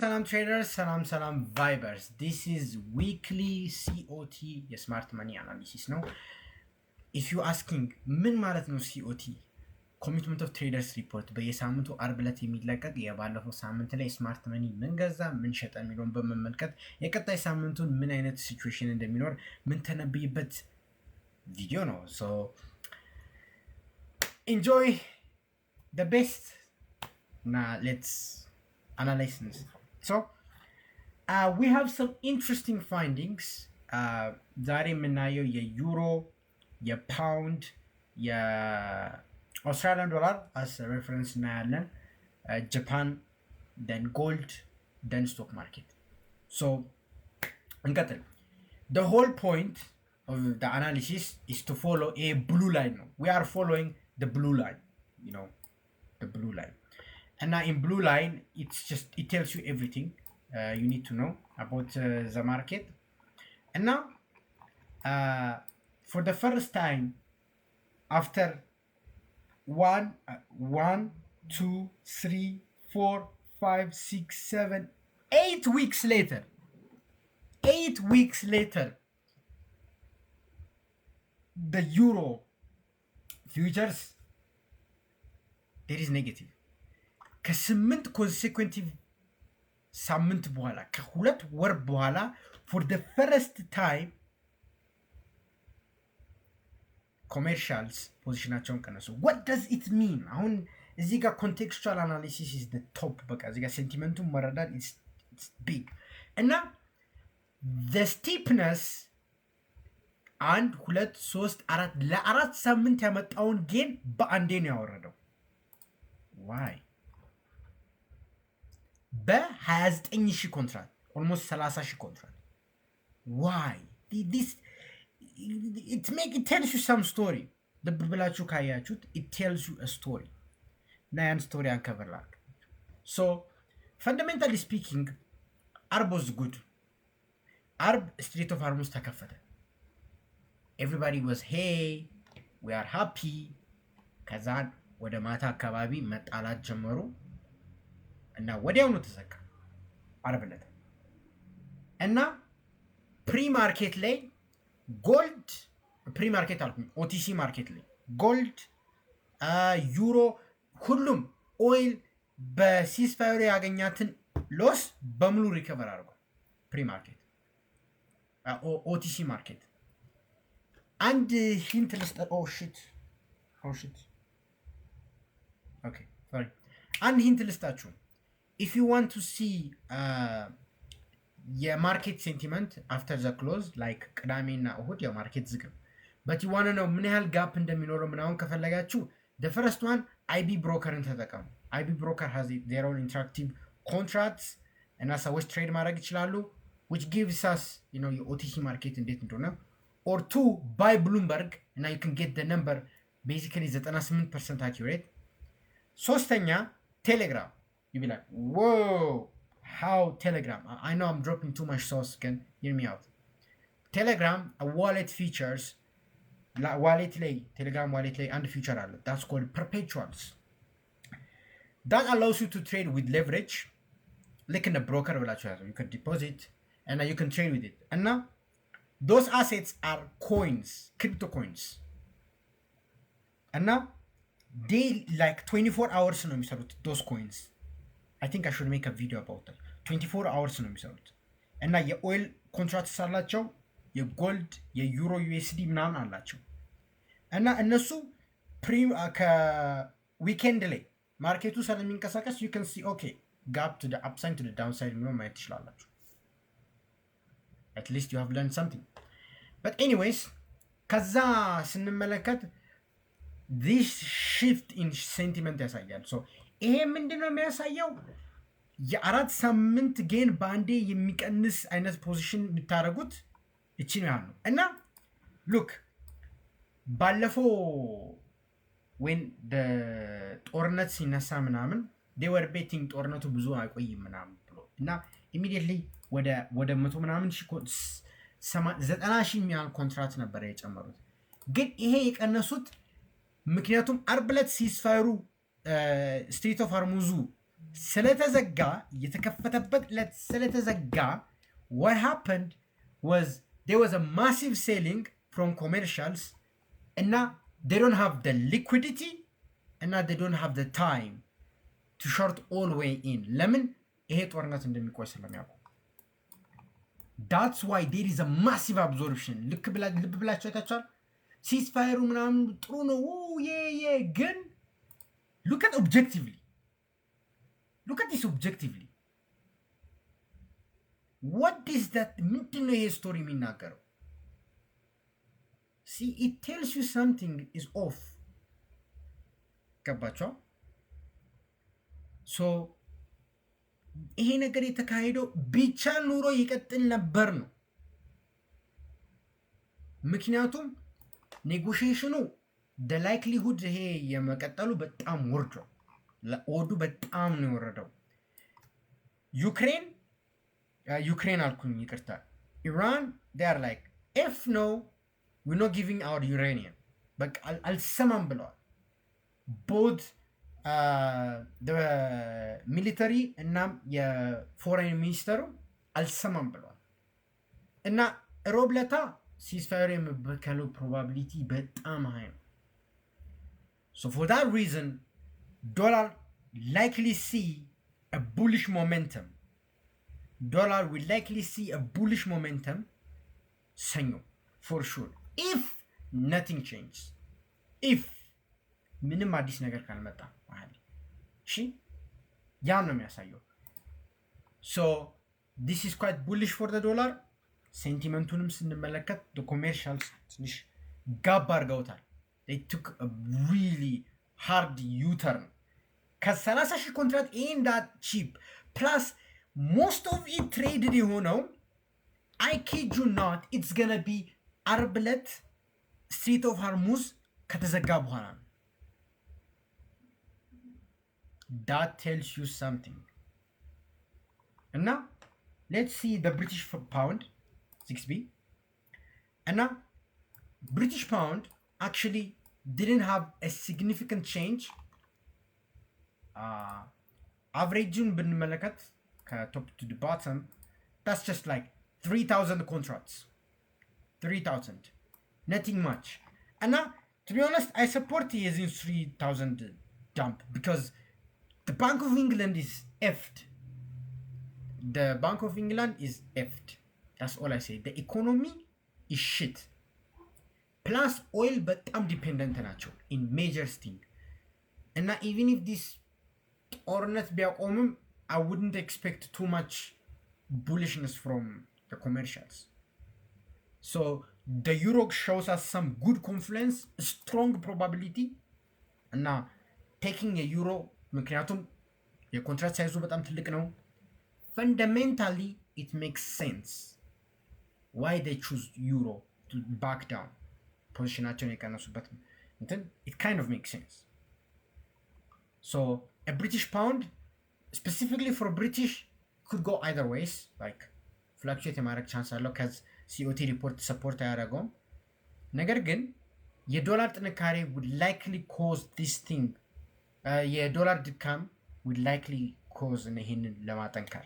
Salam traders, salam vibers. This is weekly COT, your smart money analysis. Now, if you asking, ምን ማለት ነው COT? ኮሚትመንት ኦፍ ትሬደርስ ሪፖርት በየሳምንቱ አርብ ዕለት የሚለቀቅ የባለፈው ሳምንት ላይ ስማርት መኒ ምን ገዛ ምን ሸጠ የሚለውን በመመልከት የቀጣይ ሳምንቱን ምን አይነት ሲቹዌሽን እንደሚኖር ምን ተነብይበት ቪዲዮ ነው። ሶ enjoy the best. Now let's analyze this. So we have some interesting findings. ዛሬ የምናየው የዩሮ የፓውንድ የአውስትራሊያን ዶላር as a reference እናያለን ጃፓን then gold then stock market. So እንቀጥል. The whole point of the analysis is to follow a blue line. We are following the blue line, you know, the blue line. And now in blue line, it tells you everything you need to know about the market. And now, for the first time, after 1, 2, 3, 4, 5, 6, 7, 8 weeks later, 8 weeks later, the euro futures, there is negative. ከስምንት ኮንሴኩቲቭ ሳምንት በኋላ ከሁለት ወር በኋላ for the first time ኮሜርሻልስ ፖዚሽናቸውን ቀነሱ። what does it mean? አሁን እዚህ ጋር contextual analysis is the top። በቃ እዚህ ጋር ሴንቲመንቱን መረዳት it's big እና the steepness 1 2 3 4 ለአራት ሳምንት ያመጣውን ጌን በአንዴ ነው ያወረደው። why? በ29,000 ኮንትራት almost 30,000 ኮንትራት why? This it tells you some story. ልብ ብላችሁ ካያችሁት it tells you a story. እና ያን ስቶሪ አንከቨር ላድርግ። so fundamentally speaking አርብ was good. አርብ ስትሬት ኦፍ ሃርሙዝ ተከፈተ። everybody was hey we are happy። ከዛ ወደ ማታ አካባቢ መጣላት ጀመሩ እና ወዲያውኑ ተዘጋ አርብ ዕለት። እና ፕሪ ማርኬት ላይ ጎልድ ፕሪ ማርኬት አልኩኝ ኦቲሲ ማርኬት ላይ ጎልድ ዩሮ ሁሉም ኦይል በሲስፋየር ያገኛትን ሎስ በሙሉ ሪከቨር አድርጓል። ፕሪ ማርኬት ኦቲሲ ማርኬት አንድ ሂንት ልስጥ። ኦ ሺት ኦኬ ሶሪ አንድ ሂንት ልስጣችሁ። if you want to see የማርኬት ሴንቲመንት after the close like ቅዳሜና እሁድ ያው ማርኬት ዝግ ነው but you want to know ምን ያህል ጋፕ እንደሚኖረው ምናምን ከፈለጋችሁ the first one IB ብሮከርን ተጠቀሙ። IB broker has their own interactive contracts እና ሰዎች ትሬድ ማድረግ ይችላሉ which gives us you know የኦቲሲ ማርኬት እንዴት እንደሆነ or 2 buy Bloomberg እና you can get the number basically 98% accurate። ሶስተኛ ቴሌግራም. You'll be like, whoa, how Telegram? I know I'm dropping too much sauce, can hear me out. Telegram, a wallet features, Telegram wallet lay and feature that's called perpetuals. That allows you to trade with leverage, like in a broker, you can deposit and you can trade with it. And now, those assets are coins, crypto coins. And now, they like 24 hours ነው የሚሰሩት those coins. I think I should make a video about that. 24 hours ነው የሚሰሩት እና የኦይል ኮንትራክትስ አላቸው የጎልድ የዩሮ ዩኤስዲ ምናምን አላቸው እና እነሱ ከዊኬንድ ላይ ማርኬቱ ስለሚንቀሳቀስ you can see okay gap to the upside to the downside ነው ማየት ትችላላችሁ። at least you have learned something. But anyways ከዛ ስንመለከት this shift in sentiment ያሳያል። so ይሄ ምንድነው የሚያሳየው? የአራት ሳምንት ጌን ባንዴ የሚቀንስ አይነት ፖዚሽን የምታረጉት እቺ ነው ያለው እና look ባለፈው when the ጦርነት ሲነሳ ምናምን they were betting ጦርነቱ ብዙ አይቆይም ምናምን ብሎ እና immediately ወደ 100 ምናምን 90,000 የሚያህል ኮንትራክት ነበር የጨመሩት። ግን ይሄ የቀነሱት ምክንያቱም አርብ ዕለት ሲስፋየሩ ስትሬት ኦፍ ሃርሙዙ ስለተዘጋ የተከፈተበት ዕለት ስለተዘጋ what happened was there was a massive selling from commercials and now they don't have the liquidity and now they don't have the time to short all way in ለምን ይሄ ጦርነት እንደሚቆይ ስለሚያውቁ that's why there is a massive absorption ልብ ብላችሁ አይታችኋል ሲስፋየሩ ምናምን ጥሩ ነው ግን look at this objectively what is that ምንድነው ይሄ ስቶሪ የሚናገረው see it tells you something is off ገባችሁ so ይሄ ነገር የተካሄደው ብቻ ኑሮ ይቀጥል ነበር ነው ምክንያቱም ኔጎሺዬሽኑ the likelihood ይሄ የመቀጠሉ በጣም ወርዷል ለኦዱ በጣም ነው የወረደው ዩክሬን አልኩኝ ይቅርታ ኢራን they are like if no we're not giving our uranium በቃ አልሰማም ብለዋል both the military እና የፎሬን ሚኒስተሩ አልሰማም ብለዋል እና ሮብለታ ሲስፋየር የመበከለው ፕሮባቢሊቲ በጣም ሃይ ነው so for that reason dollar likely see a bullish momentum ሰኞ for sure if nothing changes if ምንም አዲስ ነገር ካልመጣ ማለት እሺ ያን ነው የሚያሳየው so this is quite bullish for the dollar ሴንቲመንቱንም ስንመለከት the commercials ትንሽ ጋብ አድርገውታል they took a really hard U-turn ከ30 ሺህ ኮንትራክት ain't that cheap plus most of it traded የሆነው I kid you not it's gonna be አርብ ዕለት Strait of Hormuz ከተዘጋ በኋላ ነው that tells you something and now let's see the British pound 6B and now British pound actually didn't have a significant change average ብንመለከት top to the bottom that's just like 3,000 contracts 3,000 nothing much and now to be honest I support using 3,000 dump because the Bank of England is effed that's all I say the economy is shit plus oil በጣም dependent ናቸው in major thing and even if this ጦርነት ቢያቆምም I wouldn't expect too much bullishness from the commercials so the euro shows us some good confluence strong probability and now taking a euro ምክንያቱም የኮንትራክት ሳይዙ በጣም ትልቅ ነው fundamentally it makes sense why they choose euro to back down positionaቸውን የቀነሱበት እንትን it kind of makes sense so a British pound specifically for British could go either ways like fluctuate የማድረግ ቻንስ አለው ከዚ COT report support አያደርገውም ነገር ግን የዶላር ጥንካሬ would likely cause this thing የዶላር ድካም would likely cause ይሄንን ለማጠንከር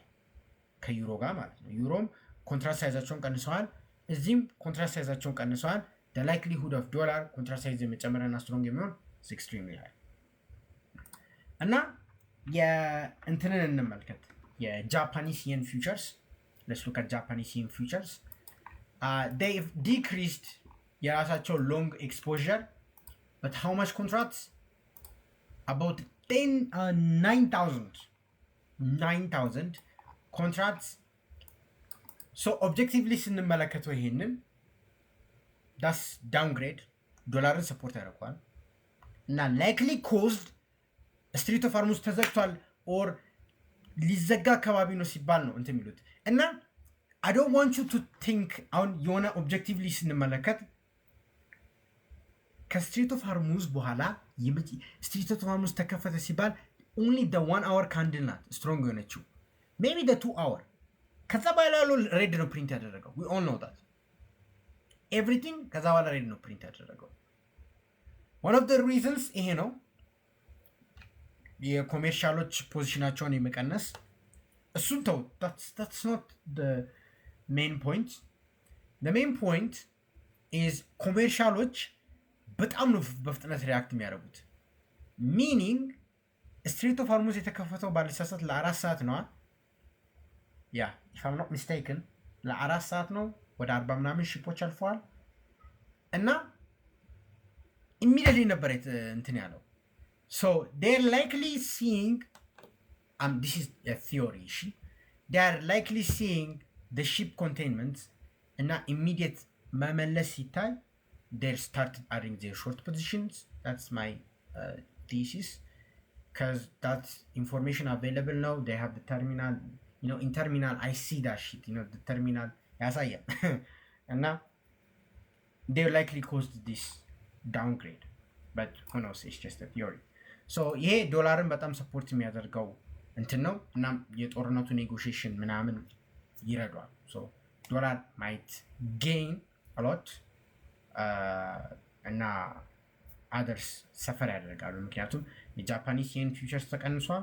ከዩሮ ጋር ማለት ነው ዩሮም ኮንትራክት ሳይዛቸውን ቀንሰዋል እዚህም ኮንትራክት ሳይዛቸውን ቀንሰዋል the likelihood of dollar ኮንትራክት ሳይዝ የመጨመርና ስትሮንግ የሚሆን is extremely high እና የእንትንን እንመልከት የጃፓኒስ yen futures let's look at Japanese yen futures they've decreased የራሳቸው long exposure but how much contracts about 9,000 contracts so objectively ስንመለከተው ይሄንን that's downgrade ዶላርን ሰፖርት ያደርጋል እና likely caused Strait of Hormuz ተዘግቷል or ሊዘጋ አካባቢ ነው ሲባል ነው እንትን የሚሉት እና I don't want you to think አሁን የሆነ objectively ስንመለከት ከስትሬት ኦፍ ሃርሙዝ በኋላ ስትሬት ኦፍ ሃርሙዝ ተከፈተ ሲባል only the 1 hour candle ናት ስትሮንግ የሆነችው maybe the 2 hour ከዛ በኋላ ያለው ሬድ ነው ፕሪንት ያደረገው we all know that everything ከዛ በኋላ ሬድ ነው ፕሪንት ያደረገው one of the reasons ይሄ ነው የኮሜርሻሎች ፖዚሽናቸውን የመቀነስ እሱን ተው። that's not the main point. the main point is ኮሜርሻሎች በጣም ነው በፍጥነት ሪያክት የሚያደርጉት። ሚኒንግ ስትሬት ኦፍ ሆርሙዝ የተከፈተው ባለሳሳት ለ4 ሰዓት ነው። ያ if I'm not mistaken ለ4 ሰዓት ነው። ወደ 40 ምናምን ሺፖች አልፈዋል እና ኢሚዲየትሊ ነበር እንትን ያለው። so they're likely seeing this is a theory. they are likely seeing the ship containment እና immediate መመለስ ሲታይ they started adding their short positions. That's my thesis, because that's information available now. They have the terminal, in terminal I see that shit, the terminal ያሳያል እና they likely caused this downgrade, but who knows, it's just a theory. so ይሄ ዶላርን በጣም ሰፖርት የሚያደርገው እንትን ነው እና የጦርነቱ ኔጎሽዬሽን ምናምን ይረዷል። so ዶላር might gain a lot እና አደርስ ሰፈር ያደርጋሉ። ምክንያቱም የጃፓኒስ የን ፊውቸርስ ተቀንሷል፣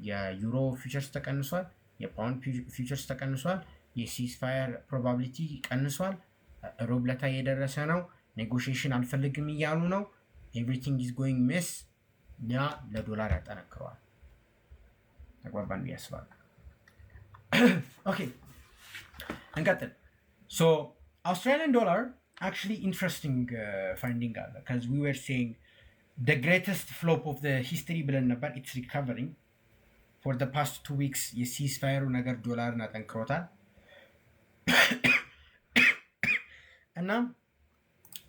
የዩሮ ፊውቸርስ ተቀንሷል፣ የፓውንድ ፊውቸርስ ተቀንሷል፣ የሲስፋየር ፕሮባቢሊቲ ቀንሷል፣ ሮብ ለታ የደረሰ ነው፣ ኔጎሽዬሽን አልፈልግም እያሉ ነው። ኤቭሪቲንግ ኢዝ ጎይንግ ሜስ ያ ለዶላር ያጠነክረዋል። ተግባባን ብዬ አስባለሁ። ኦኬ እንቀጥል። ሶ አውስትራሊያን ዶላር actually interesting finding out, because we were saying the greatest flop of the history ብለን ነበር። it's recovering for the past 2 weeks. የሲስፋየሩ ነገር ዶላርን አጠንክሮታል እና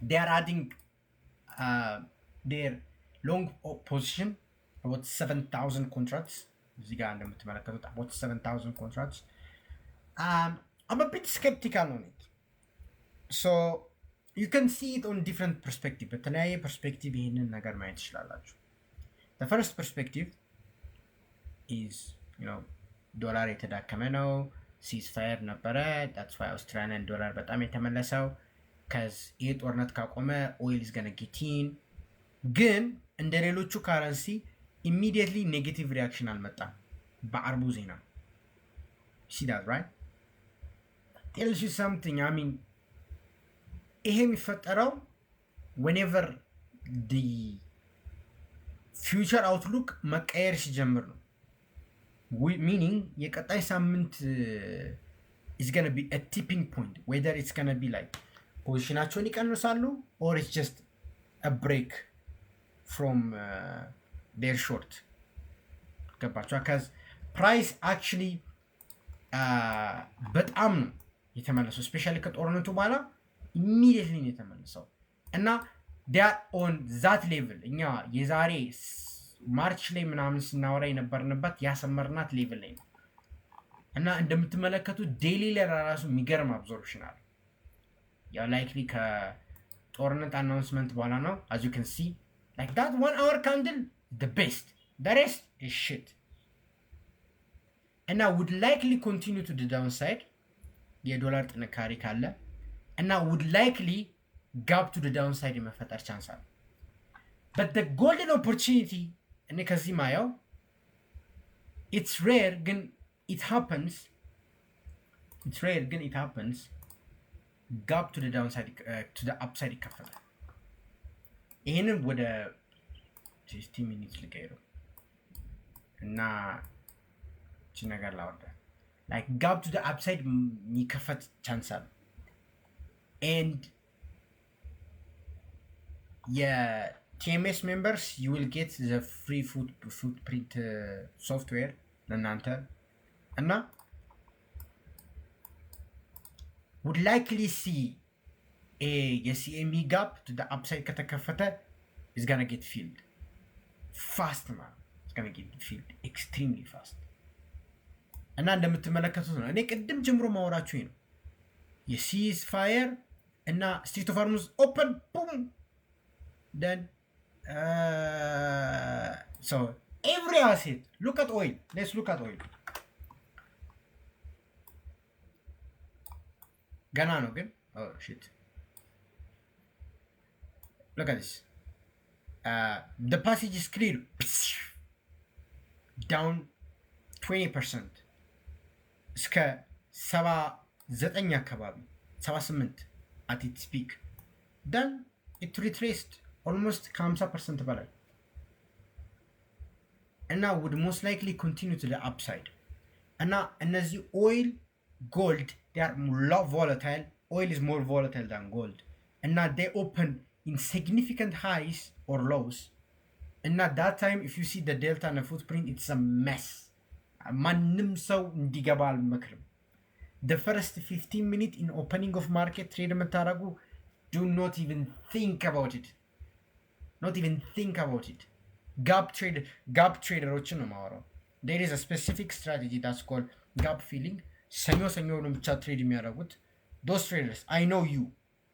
they are adding their long position about 7,000 contracts. እዚህ ጋር እንደምትመለከቱት about 7,000 contracts. I'm a bit skeptical on it. so you can see it on different perspective. በተለያየ ፐርስፔክቲቭ ይህንን ነገር ማየት ትችላላችሁ። the first perspective is ዶላር የተዳከመ ነው፣ ሲስፋየር ነበረ። that's why አውስትራሊያን ዶላር በጣም የተመለሰው ከዚ ይሄ ጦርነት ካቆመ ኦይል is gonna get in። ግን እንደ ሌሎቹ ካረንሲ immediately ኔጌቲቭ ሪያክሽን አልመጣም በአርቡ ዜና። see that right? tells you something. I mean ይሄ የሚፈጠረው whenever the future outlook መቀየር ሲጀምር ነው። meaning የቀጣይ ሳምንት is going to be a tipping point, whether it's going to be like ፖዚሽናቸውን ይቀንሳሉ or it's just a break from their short። ገባችሁ? because price actually በጣም ነው የተመለሰው especially ከጦርነቱ በኋላ immediately ነው የተመለሰው እና they are on that level። እኛ የዛሬ ማርች ላይ ምናምን ስናወራ የነበርንበት ያሰመርናት ሌቭል ላይ ነው እና እንደምትመለከቱት ዴይሊ ላይ ራሱ የሚገርም አብዞርፕሽን አለ። ያው ላይክሊ ከጦርነት አናውንስመንት በኋላ ነው። as you can see like that 1 hour candle the best, the rest is shit and I would likely continue to the downside የዶላር ጥንካሬ ካለ and I would likely gap to the downside የመፈጠር ቻንስ አለ። but the golden opportunity እኔ ከዚህ ማየው it's rare ግን it happens gap to the downside to the upside ይከፈታል። ይሄንን ወደ 60 minutes ልቀይረው እና እቺ ነገር ላወርዳ like gap to the upside የሚከፈት ቻንስ አለ and TMS members you will get the free footprint software ለእናንተ እና would likely see a CME gap to the upside ከተከፈተ is gonna get filled fast man. It's gonna get filled extremely fast እና እንደምትመለከቱት ነው። እኔ ቅድም ጀምሮ ማወራችሁ ነው የሲዝ ፋየር እና ስትሪት ኦፍ ሆርሙዝ ኦፕን ቡም then so every asset, look at oil. Let's look at oil. Ganano again. Oh shit. Look at this. The passage is clear. down 20% እስከ 79 አካባቢ 78 at its peak. Then it retraced almost ከ50% በላይ እና would most likely continue to the upside. እና እነዚህ oil, gold, they are more volatile. Oil is more volatile than gold. And now they open in significant highs or lows. And at that time, if you see the delta and the footprint, it's a mess. ማንም ሰው እንዲገባ አልመክርም። The first 15 minutes in opening of market trade የምታደርጉ do not even think about it. Not even think about it. Gap tradeሮችን ነው የማወራው። There is a specific strategy that's called gap filling. ሰኞ ነው ብቻ ትሬድ የሚያደርጉት those traders. I know you.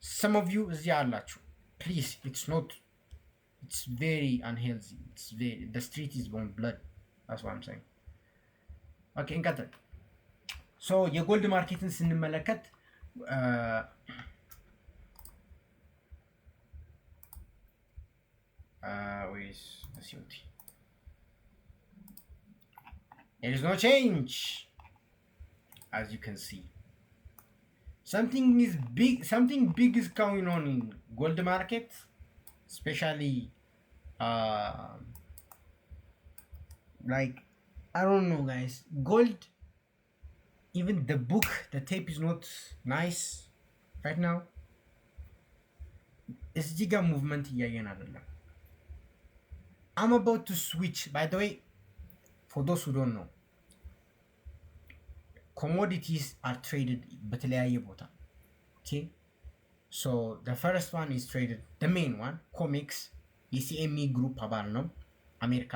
Some of you እዚህ አላችሁ. Please, it's very unhealthy. The street is born blood. That's what I'm saying. Okay, እንቀጥል. So የጎልድ ማርኬትን ስንመለከት there is no change, as you can see. Something big is going on in gold market, especially like I don't know guys, gold, even the tape is not nice right now. እዚህ ጋር movement እያየን አይደለም. I'm about to switch, by the way, for those who don't know, commodities are traded በተለያየ ቦታ. Okay, so the first one is traded, the main one, COMEX, የሲኤምኢ ግሩፕ አባል ነው አሜሪካ.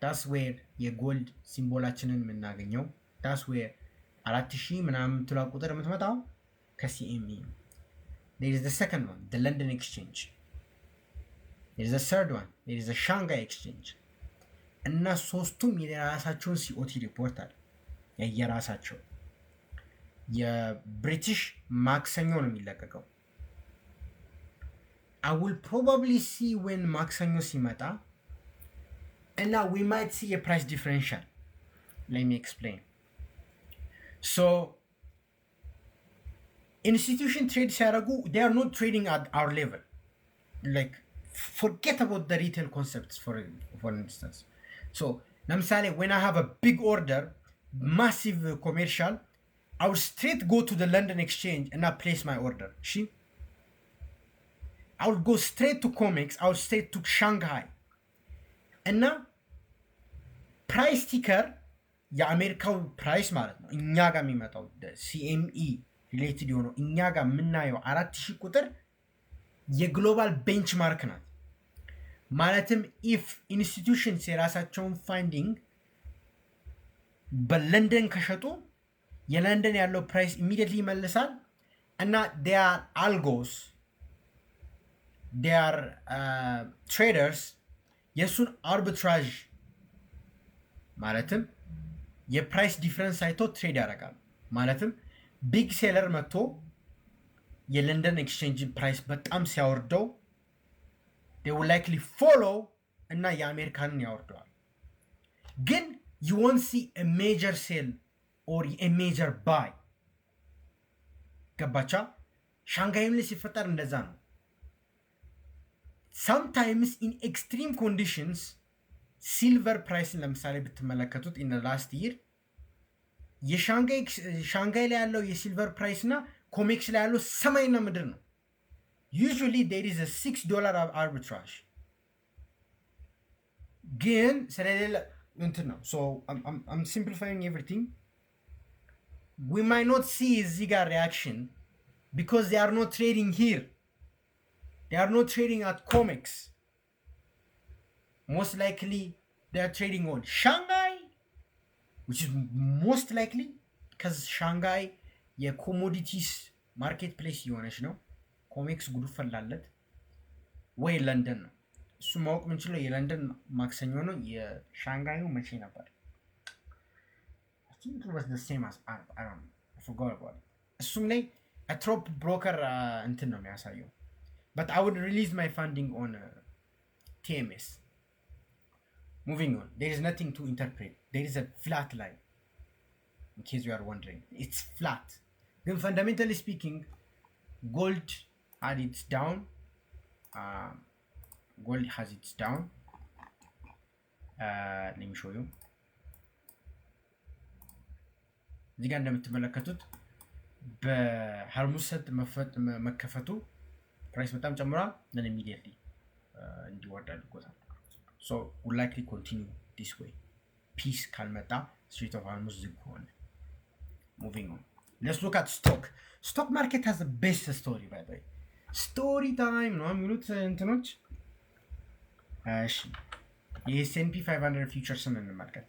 that's where የጎልድ ሲምቦላችንን የምናገኘው. that's where 4000 ምናምን ትላ ቁጥር የምትመጣው ከሲኤምኢ. there is the second one, the London Exchange. there is the third one, there is the Shanghai Exchange. እና ሶስቱም የራሳቸውን ሲኦቲ ሪፖርት አለ የየራሳቸው። የብሪቲሽ ማክሰኞ ነው የሚለቀቀው. I will probably see when ማክሰኞ ሲመጣ እና we might see a price differential. Let me explain. So institution trade ሲያደርጉ they are not trading at our level. Like forget about the retail concepts for instance. So ለምሳሌ when I have a big order, massive commercial, I will straight go to the London Exchange and I place my order. See? I will go straight to COMEX, I will straight to Shanghai. እና ፕራይስ ቲከር የአሜሪካው ፕራይስ ማለት ነው እኛ ጋር የሚመጣው ሲኤምኢ ሪሌትድ የሆነው እኛ ጋር የምናየው 4000 ቁጥር የግሎባል ቤንችማርክ ናት። ማለትም ኢፍ ኢንስቲትዩሽንስ የራሳቸውን ፋይንዲንግ በለንደን ከሸጡ የለንደን ያለው ፕራይስ ኢሚዲየትሊ ይመልሳል እና they are algos, they are traders የሱን አርቢትራጅ ማለትም የፕራይስ ዲፈረንስ አይቶ ትሬድ ያደርጋል። ማለትም ቢግ ሴለር መጥቶ የለንደን ኤክስቼንጅ ፕራይስ በጣም ሲያወርደው they will likely follow እና የአሜሪካንን ያወርደዋል። ግን you won't see a major sell or a major buy. ገባቻ? ሻንጋይም ላይ ሲፈጠር እንደዛ ነው። sometimes in extreme conditions ሲልቨር ፕራይስን ለምሳሌ ብትመለከቱት in the last year የሻንጋይ ላይ ያለው የሲልቨር ፕራይስ እና ኮሜክስ ላይ ያለው ሰማይና ምድር ነው። usually there is a $6 arbitrage. ግን ስለሌለ እንትን ነው። so I'm simplifying everything. We might not see እዚህ ጋር reaction because they are not trading here. They are not trading at COMEX. Most likely they are trading on Shanghai, which is most likely because Shanghai የኮሞዲቲስ ማርኬትፕሌስ የሆነች ነው። ኮሜክስ ጉዱ ፈላለት ወይ ለንደን ነው። እሱ ማወቅ የምንችለው የለንደን ማክሰኞ ነው። የሻንጋዩ መቼ ነበር? I think it was the same as I don't know. I forgot about it. እሱም ላይ አትሮፕ ብሮከር እንትን ነው የሚያሳየው. But I would release my funding on TMS. Moving on. There is nothing to interpret. There is a flat line. In case you are wondering, it's flat. Then fundamentally speaking, gold had its down. Gold has its down. Let me show you. እዚህ ጋር እንደምትመለከቱት በሃርሙዝ ሰጥ መከፈቱ ፕራይስ በጣም ጨምሯል። then immediately እንዲወርድ አድርጎታል። so we'll likely continue this way. peace ካልመጣ Strait of Hormuz ዝግ ከሆነ moving on. Let's look at stock. Stock market has the best story, by the way. Story time ነው የሚሉት እንትኖች። እሺ የኤስኤንፒ 500 ፊውቸርስን እንመልከት።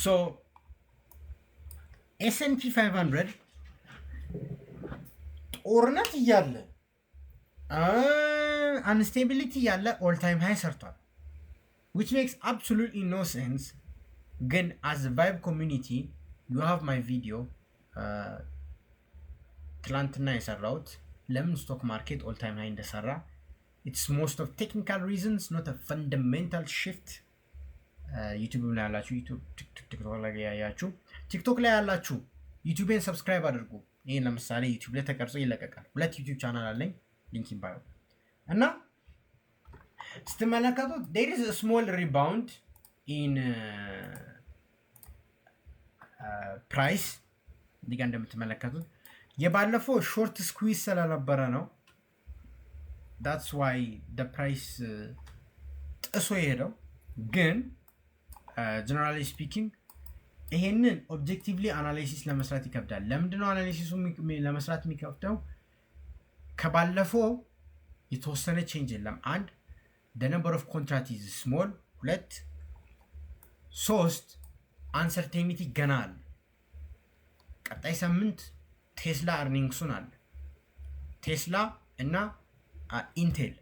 So S&P 500 ጦርነት እያለ አንስቴቢሊቲ ያለ ኦል ታይም ሃይ ሰርቷል. which makes absolutely no sense. ግን as a vibe community you have my video ትላንትና የሰራሁት ለምን ስቶክ ማርኬት ኦል ታይም ሃይ እንደሰራ. it's most of technical reasons, not a fundamental shift. ዩቲዩብ ላይ ያላችሁ ቲክቶክ ላይ ያያችሁ ቲክቶክ ላይ ያላችሁ ዩቲዩብን ሰብስክራይብ አድርጉ። ይሄን ለምሳሌ ዩቲዩብ ላይ ተቀርጾ ይለቀቃል። 2 ዩቲዩብ ቻናል አለኝ ሊንክ ባዮ እና ስትመለከቱት there is a small rebound in price. ዲጋ እንደምትመለከቱት የባለፈው ሾርት ስኩዊዝ ስለነበረ ነው። that's why the price ጥሶ የሄደው። ግን generally speaking ይሄንን ኦብጀክቲቭሊ አናላይሲስ ለመስራት ይከብዳል። ለምንድነው አናላይሲሱ ለመስራት የሚከብደው? ከባለፈው የተወሰነ ቼንጅ የለም። አንድ the number of contracts is small. 2 3 uncertainty ገና አለ። ቀጣይ ሳምንት ቴስላ earningsን አለ። ቴስላ እና ኢንቴል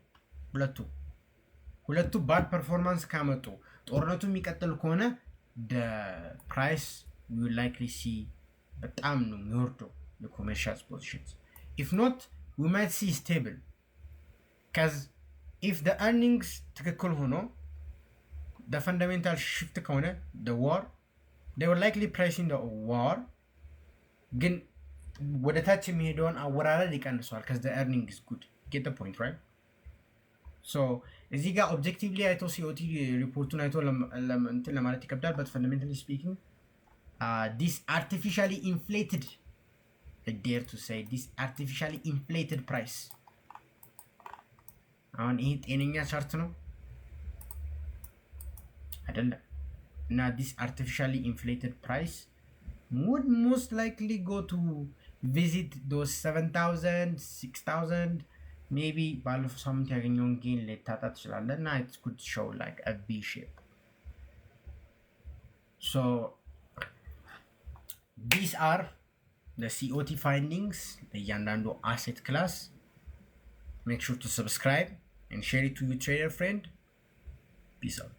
ሁለቱ ባድ ፐርፎርማንስ ካመጡ ጦርነቱ የሚቀጥል ከሆነ the price we will likely see በጣም ነው የሚወርደው የኮሜርሻል ፖዚሽንስ. if not we might see stable, because if the earnings ትክክል ሆኖ the fundamental shift ከሆነ the war they will likely price in the war. ግን ወደ ታች የሚሄደውን አወራረድ ይቀንሰዋል because the earning is good. get the point, right? so እዚህ ጋር ኦብጀክቲቭሊ አይቶ ሲኦቲ ሪፖርቱን አይቶ እንትን ለማለት ይከብዳል። but fundamentally speaking this artificially inflated, I dare to say this artificially inflated price አሁን ይሄ ጤነኛ ቻርት ነው አይደለም። እና this artificially inflated price would most likely go to visit those 7,000 6,000 maybe ባለፈው ሳምንት ያገኘውን ጌን ልታጣ ትችላለህ። እና it could show like a V shape. so these are the COT findings ለእያንዳንዱ asset class. make sure to subscribe and share it to your trader friend. Peace out.